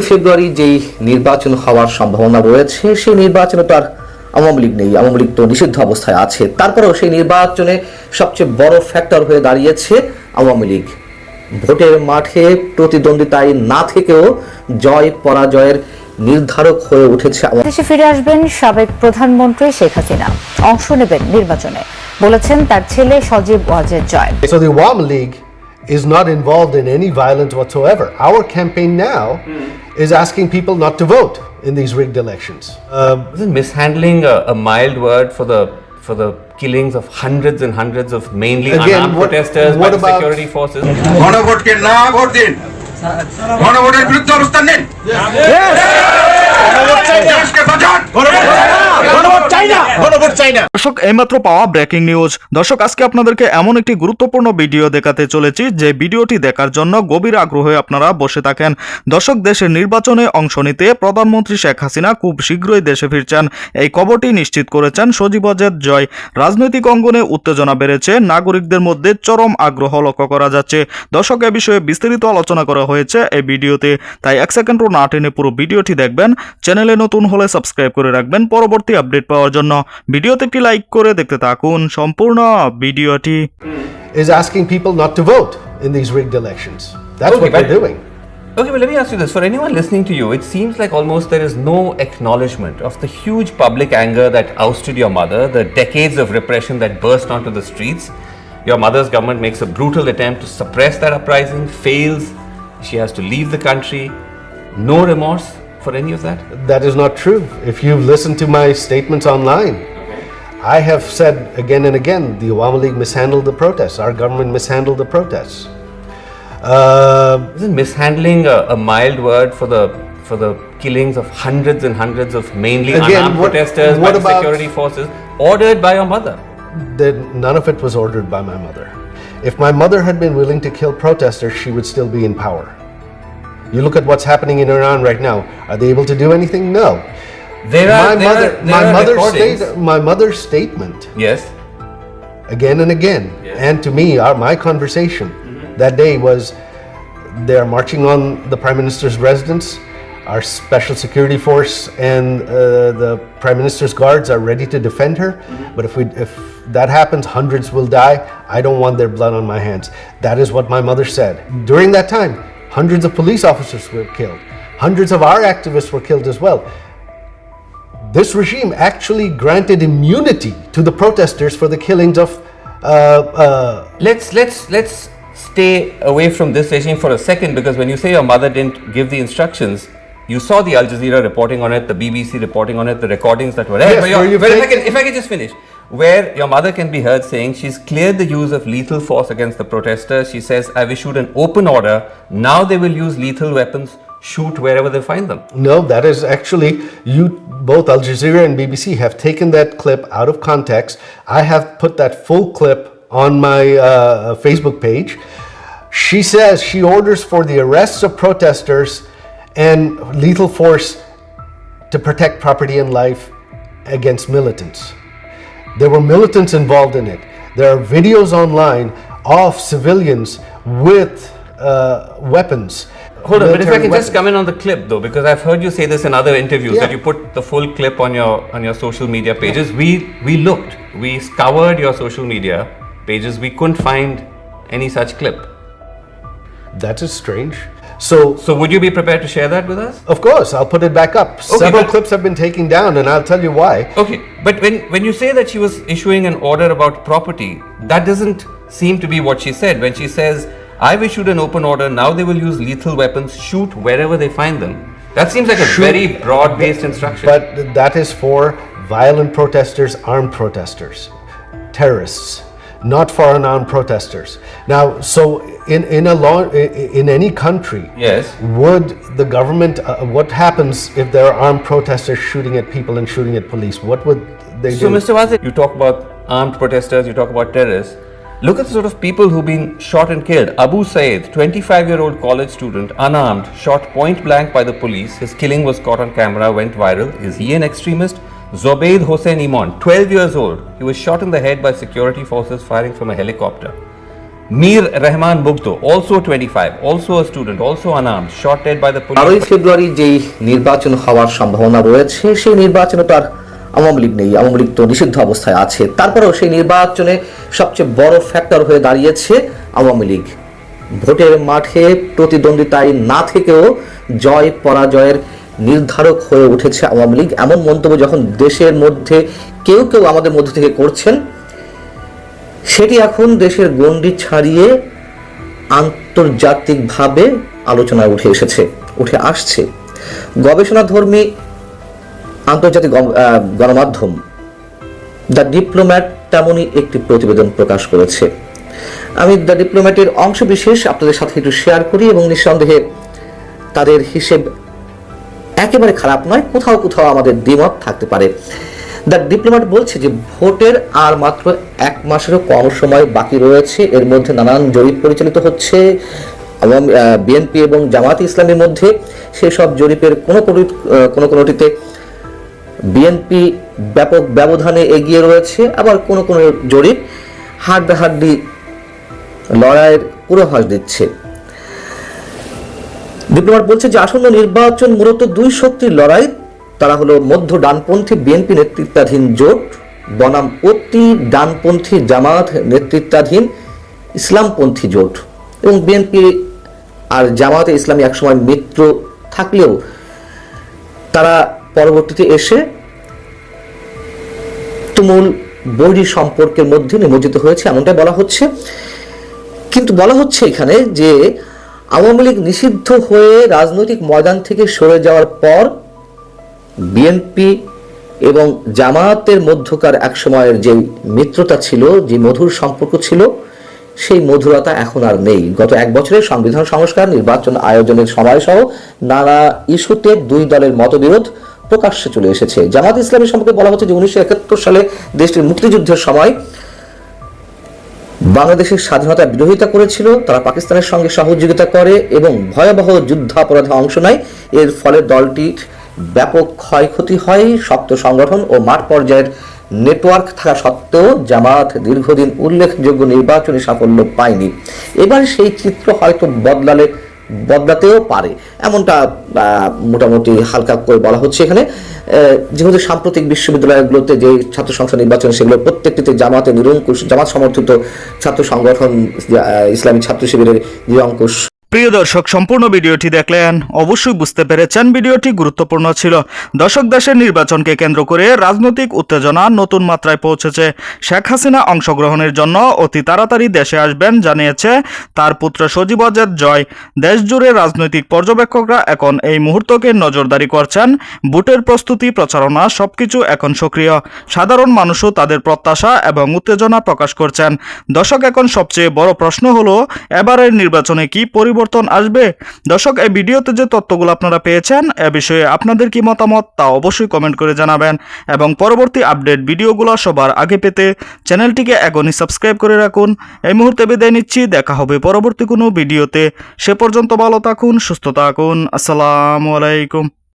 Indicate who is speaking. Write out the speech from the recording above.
Speaker 1: ফেব্রুয়ারি যেই নির্বাচন হওয়ার সম্ভাবনা রয়েছে সেই নির্বাচনে তো আর আওয়ামী লীগ নেই, আওয়ামী লীগ তো নিষিদ্ধ অবস্থায় আছে। তারপরেও সেই নির্বাচনে সবচেয়ে বড় ফ্যাক্টর হয়ে দাঁড়িয়েছে আওয়ামী লীগ। ভোটের মাঠে প্রতিদ্বন্দ্বিতায় না থেকেও জয় পরাজয়ের নির্ধারক হয়ে উঠেছে।
Speaker 2: দেশে ফিরে আসবেন সাবেক প্রধানমন্ত্রী শেখ হাসিনা, অংশ নেবেন নির্বাচনে, বলেছেন তার ছেলে Sajeeb Wazed Joy.
Speaker 3: So the Awami League is not involved in any violence whatsoever. Our campaign now is asking people not to vote in these rigged elections.
Speaker 4: Isn't mishandling a mild word for the killings of hundreds and hundreds of mainly unarmed protesters by the security forces?
Speaker 5: গণভোটকে না vote দিন, গণভোটের বিরুদ্ধে অবস্থান নিন। দেশকে বাঁচান।
Speaker 6: দর্শক, এইমাত্র পাওয়া ব্রেকিং নিউজ। দর্শক, আজকে আপনাদেরকে এমন একটি গুরুত্বপূর্ণ ভিডিও দেখাতে চলেছি যে ভিডিওটি দেখার জন্য গভীর আগ্রহে আপনারা বসে থাকেন। দর্শক, দেশের নির্বাচনে অংশ নিতে প্রধানমন্ত্রী শেখ হাসিনা খুব শীঘ্রই দেশে ফিরছেন, এই খবরটি নিশ্চিত করেছেন সজীব ওয়াজেদ জয়। রাজনৈতিক অঙ্গনে উত্তেজনা বেড়েছে, নাগরিকদের মধ্যে চরম আগ্রহ লক্ষ্য করা যাচ্ছে। দর্শক, এ বিষয়ে বিস্তারিত আলোচনা করা হয়েছে এই ভিডিওতে, তাই এক সেকেন্ডও না টেনে পুরো ভিডিওটি দেখবেন। চ্যানেলে নতুন হলে সাবস্ক্রাইব করে রাখবেন পরবর্তী আপডেট পাওয়ার জন্য। ভিডিওতে একটি লাইক করে দেখতে থাকুন সম্পূর্ণ ভিডিওটি।
Speaker 3: Is asking people not to vote in these rigged elections. That's what they're doing.
Speaker 4: Okay, but let me ask you this. For anyone listening to you, it seems like almost there is no acknowledgement of the huge public anger that ousted your mother, the decades of repression that burst onto the streets. Your mother's government makes a brutal attempt to suppress that uprising, fails. She has to leave the country. No remorse for any of that?
Speaker 3: That is not true. If you've listened to my statements online, I have said again and again the Awami League mishandled the protests. Our government mishandled the protests.
Speaker 4: Isn't mishandling a mild word for the killings of hundreds and hundreds of mainly unarmed protesters by the security forces ordered by your mother?
Speaker 3: None of it was ordered by my mother. If my mother had been willing to kill protesters, she would still be in power. You look at what's happening in Iran right now. Are they able to do anything? No. My mother's statement.
Speaker 4: Yes.
Speaker 3: Again and again, and to me, my conversation that day was, they are marching on the Prime Minister's residence. Our special security force and the Prime Minister's guards are ready to defend her. But if that happens, hundreds will die. I don't want their blood on my hands. That is what my mother said. During that time, hundreds of police officers were killed. Hundreds of our activists were killed as well. This regime actually granted immunity to the protesters for the killings of.
Speaker 4: Let's stay away from this regime for a second, because when you say your mother didn't give the instructions, you saw the Al Jazeera reporting on it, the BBC reporting on it, the recordings that were there.
Speaker 3: Yes,
Speaker 4: if I can just finish. Where your mother can be heard saying she's cleared the use of lethal force against the protesters. She says, I've issued an open order. Now they will use lethal weapons, shoot wherever they find them.
Speaker 3: No, that is actually, both Al Jazeera and BBC have taken that clip out of context. I have put that full clip on my Facebook page. She says she orders for the arrests of protesters and lethal force to protect property and life against militants. There were militants involved in it. There are videos online of civilians with weapons.
Speaker 4: Hold on, but if I can just come in on the clip though, because I've heard you say this in other interviews, that you put the full clip on your social media pages. We looked, we scoured your social media pages, we couldn't find any such clip.
Speaker 3: That is strange.
Speaker 4: So would you be prepared to share that with us?
Speaker 3: Of course, I'll put it back up. Several clips have been taken down, and I'll tell you why.
Speaker 4: Okay, but when you say that she was issuing an order about property, that doesn't seem to be what she said. When she says, I've issued an open order, now they will use lethal weapons, shoot wherever they find them. That seems like a very broad-based instruction.
Speaker 3: But that is for violent protesters, armed protesters, terrorists, not for unarmed protesters. Now, so in any country,
Speaker 4: yes,
Speaker 3: would the government, what happens if there are armed protesters shooting at people and shooting at police? What would they do?
Speaker 4: So, Mr. Wazir, you talk about armed protesters, you talk about terrorists. Look at the sort of people who've been shot and killed. Abu Saeed, 25-year-old college student, unarmed, shot point blank by the police. His killing was caught on camera, went viral. Is he an extremist? Zobaid Hossein Iman, 12 years old. He was shot in the head by security forces firing from a helicopter. Mir Rahman Bugto, also 25, also a student, also unarmed, shot dead by the police.
Speaker 1: 12ই ফেব্রুয়ারি যেই নির্বাচন হওয়ার সম্ভাবনা রয়েছে সেই নির্বাচনে তো আর আওয়ামী লীগ নেই, আওয়ামী লীগ তো নিষিদ্ধ অবস্থায় আছে। তারপরেও সেই নির্বাচনে সবচেয়ে বড় ফ্যাক্টর হয়ে দাঁড়িয়েছে আওয়ামী লীগ। ভোটের মাঠে প্রতিদ্বন্দ্বিতায় না থেকেও জয় পরাজয়ের নির্ধারক হয়ে উঠেছে আওয়ামী লীগ। এমন মন্তব্য যখন দেশের মধ্যে কেউ কেউ আমাদের মধ্য থেকে করছেন, সেটি এখন দেশের গণ্ডি ছাড়িয়ে আন্তর্জাতিকভাবে আলোচনায় উঠে আসছে। গবেষণাধর্মী আন্তর্জাতিক গণমাধ্যম দ্য ডিপ্লোম্যাট তেমনই একটি প্রতিবেদন প্রকাশ করেছে। আমি দ্য ডিপ্লোম্যাটের অংশবিশেষ আপনাদের সাথে একটু শেয়ার করি এবং নিঃসন্দেহে তাদের হিসেব একেবারে খারাপ নয়, কোথাও কোথাও আমাদের দ্বিমত থাকতে পারে। দ্য ডিপ্লোম্যাট বলছে যে ভোটের আর মাত্র 1 মাসেরও কম সময় বাকি রয়েছে। এর মধ্যে নানান জরিপ পরিচালিত হচ্ছে বিএনপি এবং জামায়াতে ইসলামের মধ্যে। সেসব জরিপের কোনোটিতে বিএনপি ব্যাপক ব্যবধানে এগিয়ে রয়েছে, আবার কোনো জরিপ হাড্ডাহাড্ডি লড়াইয়ের পূর্বাভাস দিচ্ছে। ডিপ্লোম্যাট বলছে যে আসন্ন নির্বাচন মূলত দুই শক্তির লড়াই। তারা হলো মধ্য ডানপন্থী বিএনপি নেতৃত্বাধীন জোট বনাম অতি ডানপন্থী জামাত নেতৃত্বাধীন ইসলামপন্থী জোট। এবং বিএনপি আর জামাতে ইসলামী একসময় মিত্র থাকলেও তারা পরবর্তীতে এসে তুমুল বৈরী সম্পর্কের মধ্যে নিমজ্জিত হয়েছে, এমনটাই বলা হচ্ছে। কিন্তু বলা হচ্ছে এখানে যে আওয়ামী লীগ নিষিদ্ধ হয়ে রাজনৈতিক ময়দান থেকে সরে যাওয়ার পর বিএনপি এবং জামায়াতের মধ্যকার এক সময়ের যে মিত্রতা ছিল, যে মধুর সম্পর্ক ছিল, সেই মধুরতা এখন আর নেই। গত 1 বছরের সংবিধান সংস্কার, নির্বাচন আয়োজনের সময়সহ নানা ইস্যুতে দুই দলের মতবিরোধ প্রকাশ্যে চলে এসেছে। জামায়াত ইসলামী সম্পর্কে বলা হচ্ছে যে 1971 সালে দেশটির মুক্তিযুদ্ধের সময় বাংলাদেশের স্বাধীনতার বিরোধিতা করেছিল, তারা পাকিস্তানের সঙ্গে সহযোগিতা করে এবং ভয়াবহ যুদ্ধাপরাধে অংশ নেয়। এর ফলে দলটির ব্যাপক ক্ষয়ক্ষতি হয়। শক্ত সংগঠন ও মাঠ পর্যায়ের নেটওয়ার্ক থাকা সত্ত্বেও জামায়াত দীর্ঘদিন উল্লেখযোগ্য নির্বাচনী সাফল্য পায়নি। এবার সেই চিত্র হয়তো বদলাতেও পারে, এমনটা মোটামুটি হালকা করে বলা হচ্ছে এখানে। যেহেতু সাম্প্রতিক বিশ্ববিদ্যালয়গুলোতে যে ছাত্র সংসদ নির্বাচন, সেগুলো প্রত্যেকটিতে জামাতে নিরঙ্কুশ, জামাত সমর্থিত ছাত্র সংগঠন ইসলামী ছাত্র শিবিরের নিরঙ্কুশ।
Speaker 6: প্রিয় দর্শক, সম্পূর্ণ ভিডিওটি দেখলেন, অবশ্যই বুঝতে পেরেছেন ভিডিওটি গুরুত্বপূর্ণ ছিল। দর্শক, দেশের নির্বাচনকে কেন্দ্র করে রাজনৈতিক উত্তেজনা নতুন মাত্রায় পৌঁছেছে। শেখ হাসিনা অংশগ্রহণের জন্য অতি তাড়াতাড়ি দেশে আসবেন জানিয়েছে তার পুত্র সজীব ওয়াজেদ জয়। দেশজুড়ে রাজনৈতিক পর্যবেক্ষকরা এখন এই মুহূর্তকে নজরদারি করছেন। ভোটের প্রস্তুতি, প্রচারণা সবকিছু এখন সক্রিয়। সাধারণ মানুষও তাদের প্রত্যাশা এবং উত্তেজনা প্রকাশ করছেন। দর্শক, এখন সবচেয়ে বড় প্রশ্ন হলো এবারের নির্বাচনে কি পরিবর্তন আসবে? দর্শক, এই ভিডিওতে যে তথ্যগুলো আপনারা পেয়েছেন, এ বিষয়ে আপনাদের কি মতামত তা অবশ্যই কমেন্ট করে জানাবেন এবং পরবর্তী আপডেট ভিডিওগুলো সবার আগে পেতে চ্যানেলটিকে এখনই সাবস্ক্রাইব করে রাখুন। এই মুহূর্তে বিদায় নিচ্ছি, দেখা হবে পরবর্তী কোনো ভিডিওতে। সে পর্যন্ত ভালো থাকুন, সুস্থ থাকুন। আসসালামু আলাইকুম।